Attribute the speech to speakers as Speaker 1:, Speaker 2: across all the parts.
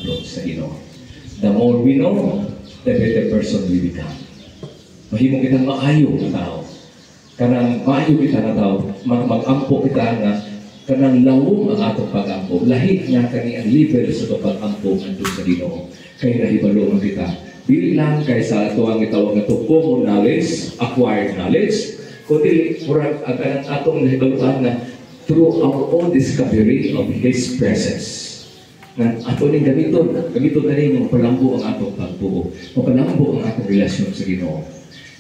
Speaker 1: ngadto sa Ginoo. The more we know, the better person we become. Mahimo kitang maayo nga tao. Kanang maayo kita nga tao, mag-ampo kita nga kanang lawom ang atong pag-ampo. Lahit nga kani ang level sa pag-ampo ngadto sa Ginoo. Kay nahibalo man kita. Dili lang kay sa ato ang itawag nga common knowledge, acquired knowledge, kundi murag ang atong nahibaluan na through our own discovery of His presence. Na ato ning gamiton na rin yung palambo ang atong pagbuo, o palambo ang atong relasyon sa Ginoo.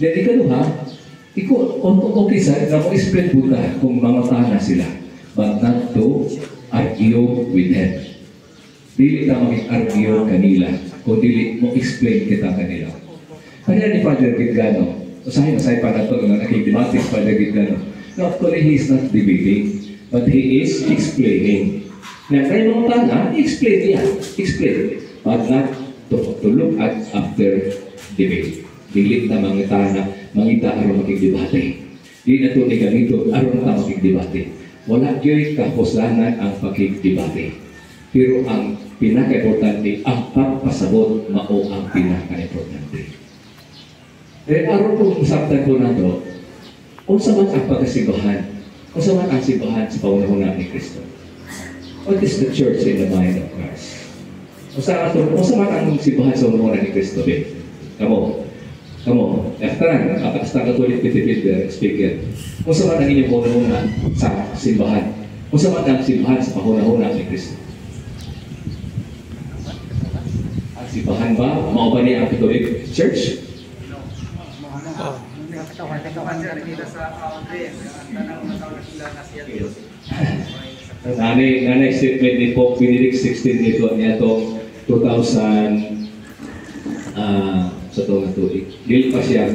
Speaker 1: Then ikaduha, okay sa na mo explain buta kung mga na sila, but not to argue with them. Dili ta mag-argue kanila, kung dili mo explain kita kanila. Kaya ni Father Gitgano, usahin pa na ito ng aking dematic Father Gitgano, no, actually he is not debating, but he is explaining. Na kayo mga tana, explain niya. Explain. But not to look at after debate. Dilit na mga tana, mangita aron makigdebate. Di na ito ni ganito, aron na makigdebate. Wala yo'y kapuslanan ang pakigdebate. Pero ang pinaka-importante, ang pagpasabot, mao ang pinaka-importante. Dahil aron kong usaptan ko na ito, kung saan ang pagkasimbahan, kung saan ang simbahan sa pangunahuna ni Kristo. What is the church in the mind of Christ? Kung saan ang simbahan sa pangunahuna ni Kristo, Kamo, after ang Catholic Peter speaker, kung saan ang inyong pangunahuna sa simbahan, kung saan ang simbahan sa pangunahuna ni Kristo. Ang simbahan ba, mao ba niya ang Catholic Church? Nanay statement ni Pope Benedict XVI nito niya itong 2000 sa itong natuig. Dili pa siya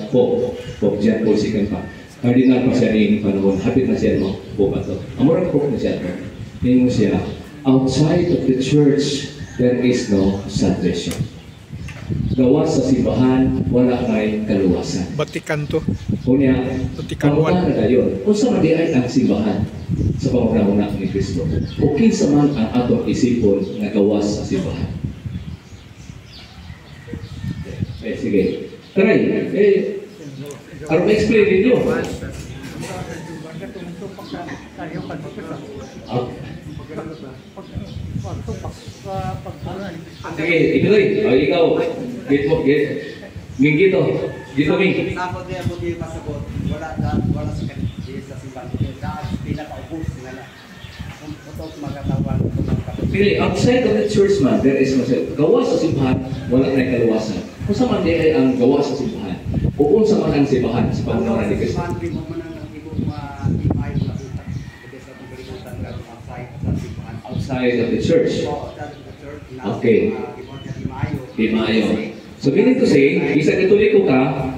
Speaker 1: Pope John Paul II pa. Cardinal pa siya ni panahon. Hapit na siya mo Pope ato. Amurang Pope na siya. Tingin mo siya, outside of the church, there is no salvation. Gawas sa simbahan, wala kay kaluwasan.
Speaker 2: Batikan to.
Speaker 1: Kunya,
Speaker 2: Batikan 1.
Speaker 1: na dayon. Kung sa madiay ang simbahan sa pangunahuna ni Kristo, o kinsa man ang atong isipon nga gawas sa simbahan. Sige. Try. Aron ma-explain ninyo. Sige, ituloy. Ikaw. Gito. Gito, Ming.
Speaker 3: Ako din mo di pasabot. Wala sa simbahan. Pinaka-ubos nga. Kung magatawan
Speaker 1: Pili, outside of the church man, there is no self. Gawa sa simbahan, wala na kaluwasan. Kung sa man ay ang gawa sa simbahan, o kung sa man ang simbahan, sa pangunahan ni Kristo. Outside of the church. Okay. Di maayo. So, meaning to say, isa katoliko ka,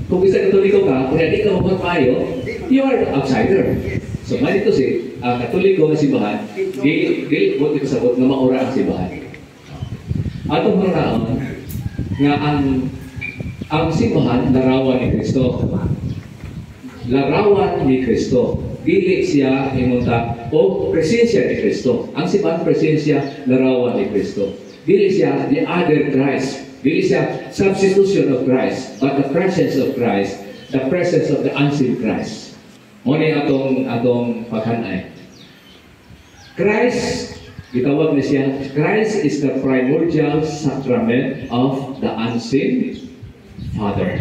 Speaker 1: kung isa katoliko ka, kung hindi ka magpapayo, you are the outsider. So, meaning to say, ang katoliko na simbahan, di mo ikasabot na maura ang simbahan. Atong maraon, nga ang simbahan, larawan ni Kristo. Larawan ni Kristo. Dili siya imunta o presensya ni Kristo. Ang simbahan presensya, larawan ni Kristo. Dili siya the other Christ. Dili siya substitution of Christ, but the presence of Christ, the presence of the unseen Christ. Muna atong paghanay. Christ, gitawag ni siya, Christ is the primordial sacrament of the unseen Father.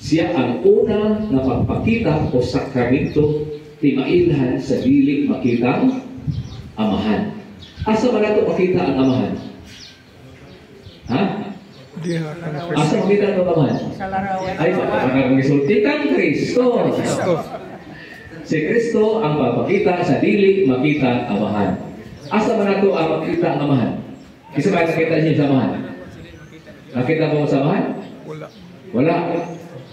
Speaker 1: Siya ang una na pagpakita o sakramento timailhan sa dili makitang amahan. Asa man nato makita ang amahan? Ha? Asa makita ang amahan? Ay, makakagisulti kang Kristo. Si Kristo ang papakita sa dili makita ang amahan. Asa man nato ang makita ang amahan? Isa ba nakita niyo sa amahan? Nakita mo sa amahan? Wala.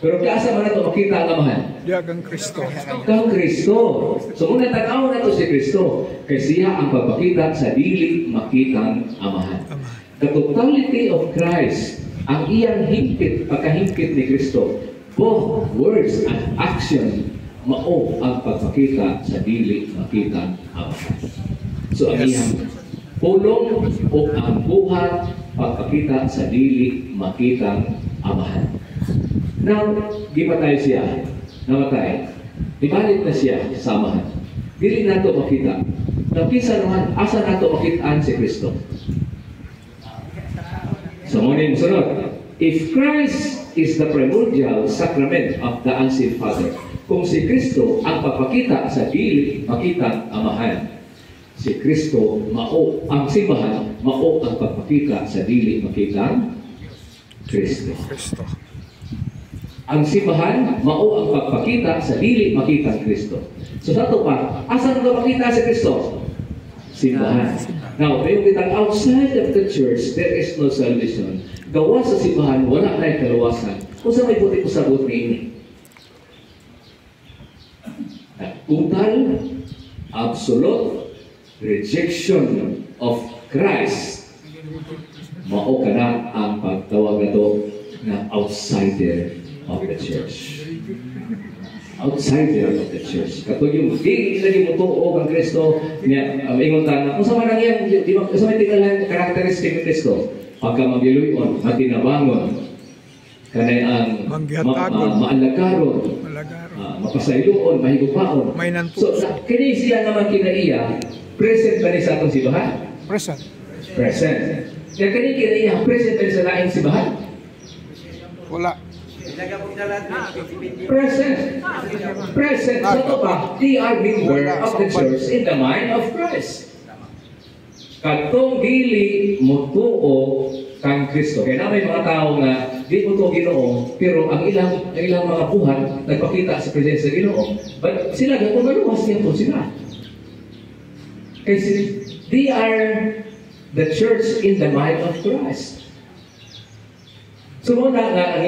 Speaker 1: Pero kaasa man nato makita ang amahan?
Speaker 2: Kang Kristo.
Speaker 1: Kang Kristo. So kung natanaw na ito si Kristo, kay siya ang pagpakita sa dili makitang amahan. The totality of Christ, ang iyang hingpit, pagkahingpit ni Kristo, both words and action, mao ang pagpakita sa dili makitang amahan. So ang
Speaker 2: Yes.
Speaker 1: iyang pulong o ang buhat pagpakita sa dili makitang amahan. Now, gimatay siya, namatay. Ibalik na siya sa amahan. Dili nato makita. Now, kisa naman, asa nato makitaan si Kristo? So, munin sunod. If Christ is the primordial sacrament of the unseen Father, kung si Kristo ang papakita sa dili makitang amahan, si Kristo ang simbahan mao ang papakita sa dili makitang Kristo.
Speaker 2: Kristo.
Speaker 1: Ang simbahan mao ang pagpakita sa dili makitang Kristo. So sa ito pa, asa na makita si Kristo? Simbahan. Now, may kitang outside of the church, there is no salvation. Gawa sa simbahan, wala na kaluwasan. Kung sa may buti ko sagot ni ini. Total, absolute rejection of Christ, mao ka na ang pagtawag na ito na outsider of the church. Outsider of the church. Kato yung di lagi mo tuo ang Kristo niya ingon ta na kung sa man yan di ba sa may tingala characteristic ni Kristo pagka magiluyon matinabangon kanay ang maalagaron mapasayloon mahigupaon. So kini siya naman kinaiya present ba ni sa atong simbahan?
Speaker 2: Present.
Speaker 1: Present. Kaya kini kinaiya present ba sa laing simbahan?
Speaker 2: Wala.
Speaker 1: Present. Present. So ito pa, they are member of the church in the mind of Christ. Katong dili mutuo kang Kristo. Kaya na may mga tao nga di mutuo Ginoo, pero ang ilang mga buhat nagpakita sa presensya sa Ginoo. But sila gato maluwas niya po sila. Kasi they are the church in the mind of Christ. So muna nga,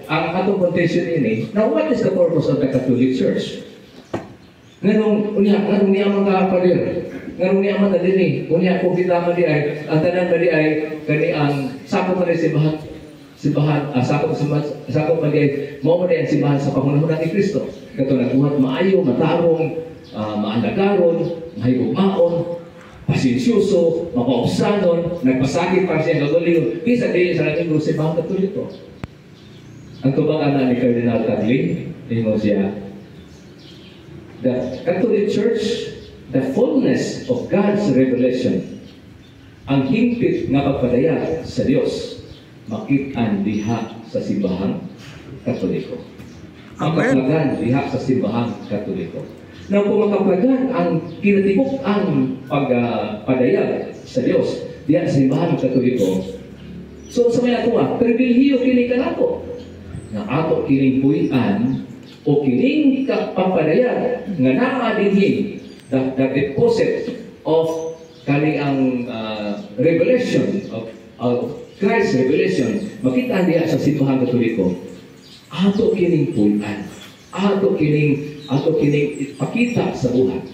Speaker 1: ang atong contention ini, now what is the purpose of the Catholic Church? Nganong niya mga kapalir, nganong niya mga nadini, unya kung kita man di ay, ang tanan man di ay, kani ang sakop man di simbahan, sakop man di ay, mo man di ang simbahan sa pangunahon ni Kristo. Kato nagbuhat maayo, matarong, maalagaron, mahigugmaon, pasensyoso, makaupsanon, nagpasakit para siya gagawin. Isa din sa naging grupo sa Katoliko. Ang tubang anak ni Cardinal Taglin, mo siya, the Catholic Church, the fullness of God's revelation, ang hingpit nga pagpadaya sa Dios, makit-an diha sa simbahang Katoliko. Makaplagan diha sa simbahang Katoliko. Na kung makaplagan ang kinatibok ang pagpadayag sa Dios diyan sa simbahan Katoliko. So sa may ato pribilehiyo kini kanato nga ato kining puy-an o kining pagpadayag nga naa dinhi the deposit of kani ang revelation of Christ's revelation makita diya sa simbahan Katoliko. Ato kining puy-an, ato kining ipakita sa buhat.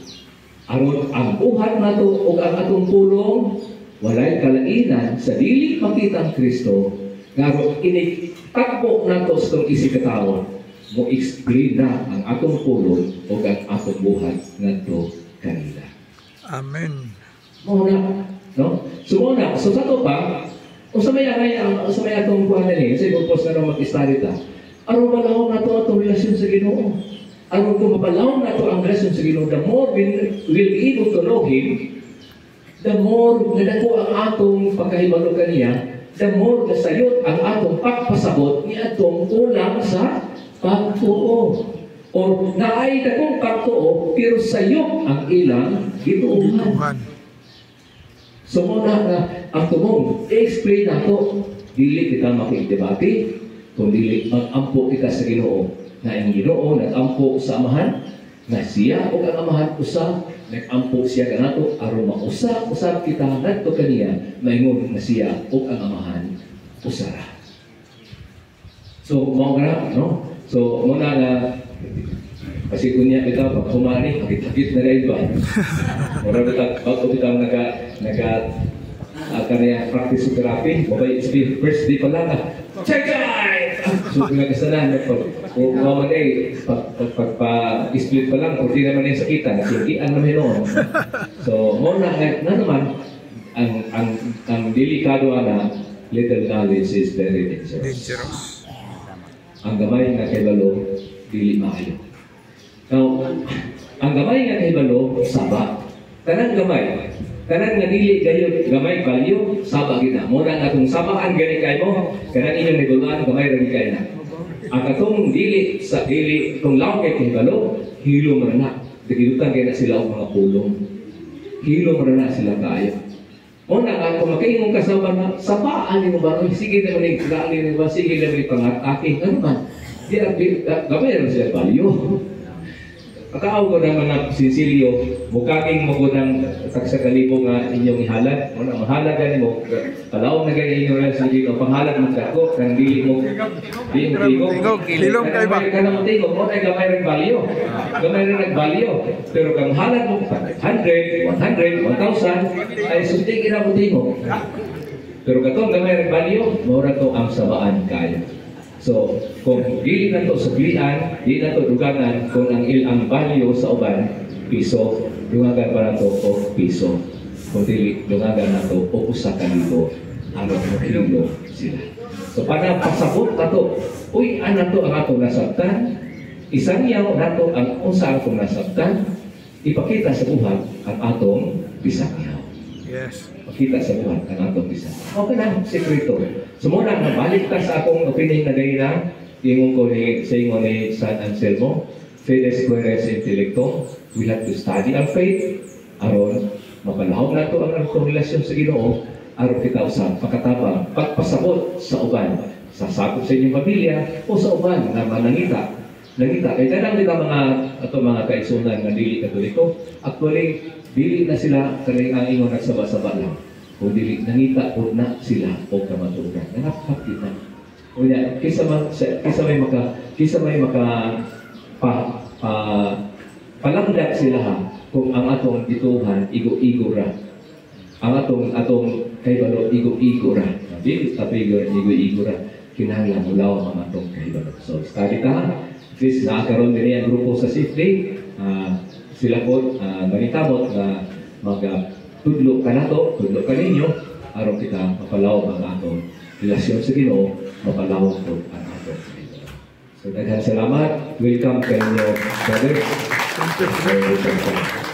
Speaker 1: Aron ang buhat nato o ang atong pulong walay kalainan sa dili makitang Kristo nga aron initakbo nato sa itong isikatawa mo explain na ang atong pulong o ang atong buhat ngadto kanila.
Speaker 2: Amen.
Speaker 1: Muna, no? So sa to pa, sa may atong buhat ni, sa ipopos na naman mag-study ta, aron malahong nato atong relasyon sa Ginoo. Aron kung mapalawang nato ang relasyon sa Ginoo, the more we'll be able to know Him, the more nadako ang atong pagkahibalo kaniya, the more nasayot ang atong pagpasabot ni atong ulang sa pagtuo. O naay dakong pagtuo, pero sayop ang ilang gituuhan. So muna nga, ang tumong, i-explain nato, dili kita makikidebate, kung dili mag-ampo kita sa Ginoo, na ang Ginoo nag-ampo sa amahan, na siya o ang amahan usa, nag-ampo siya kanato, aron mausap kita ngadto kaniya, maingon na siya o ang amahan usara. So, mao na, no? So, muna na, kasi kunya kita, pag kumani, pakit-pakit na rin ba? Mura na pag kita kaniya practice therapy, mabay, first day pa lang, check out! So, pinagasalan, kung naman pagpa-split pa lang, kung di naman yung sakitan, nasigian naman noon. So, muna na naman, ang delikado na, little knowledge is very dangerous.
Speaker 2: Dangerous.
Speaker 1: Ang gamay nga kahibalo, dili maayo. Now, ang gamay nga kahibalo, saba. Tanang gamay, tanang nga dili kayo gamay value, saba gina. Muna nga kung sabaan gani kayo mo, kanang inyong naguluan, gamay rin kayo na. Ang katong dili, sa dili, kung laong kay kahibalo, hilo mo na. Nagilutan kayo na sila ang mga pulong. Hilo mo na sila kayo. Una nga, kung makaingong kasama na, sabaan mo ba? Sige naman yung kailangan ba? Sige naman yung pangat-aking. Ano man? Gamay naman siya value. Akaaw ko naman ng Sisilio, mukhaking mo ko ng tagsakalibo nga inyong ihalag. Una, mahalag gani mo. Kalaw na gani inyong Sisilio, panghalag mo sa ako, kang dili mo. Dili mo tingog.
Speaker 2: Hilom kayo ba?
Speaker 1: Kaya mo tingog, mo ay gamay rin value. Gamay rin nag-value. Pero kang halag mo, 100, 100, 1,000, ay suntigin na mo tingog. Pero katong gamay rin value, mura to ang sabaan kayo. So, kung dili na to suklian, dili na to dugangan, kung ang ilang value sa uban, piso, dungagan pa na to o piso. Kung dili, dungagan na to o usa ka libo, araw mo kilo sila. So, para pasabot na to, uy, ano to ang atong nasabtan, isang yaw na to ang usa atong nasabtan, ipakita sa buhat ang atong bisang yaw.
Speaker 2: Yes.
Speaker 1: Pakita sa buhat ang atong bisang. Okay na, sekreto. So muna, nabalik ta sa akong opinion na gaya na, yung ko ni, sa ingon ni San Anselmo, Fides Queres Intellecto, we have to study our faith, aron, mapalahog na ito ang atong relasyon sa Ginoo, aron kita usap, pagkatabang, pagpasabot sa uban, sa sakop sa inyong pamilya, o sa uban na manangita. Nangita, kaya tanang nila mga kaisunan ng dili katoliko, actually, dili na sila kaling ang ingon nagsaba-saba lang. Kung dili nangita po na sila o kamatugan. Nakapakit na. O yan, kisa may palangdag sila ha, kung ang atong ituhan, igo-igo ra. Ang atong kaibalo, igo-igo ra. Dili sa figure, igo-igo ra. Kinahanglan mulaw ang atong kaibalo. So, study ka, at least nakakaroon din ang grupo sa safety. Sila po, manitabot na tudlo ka na to, tudlo ka ninyo, aron kita mapalawag ang atong relasyon sa Ginoo, mapalawag po ang atong Ginoo. So, daghang salamat. Welcome kayo, brother.
Speaker 2: Thank you.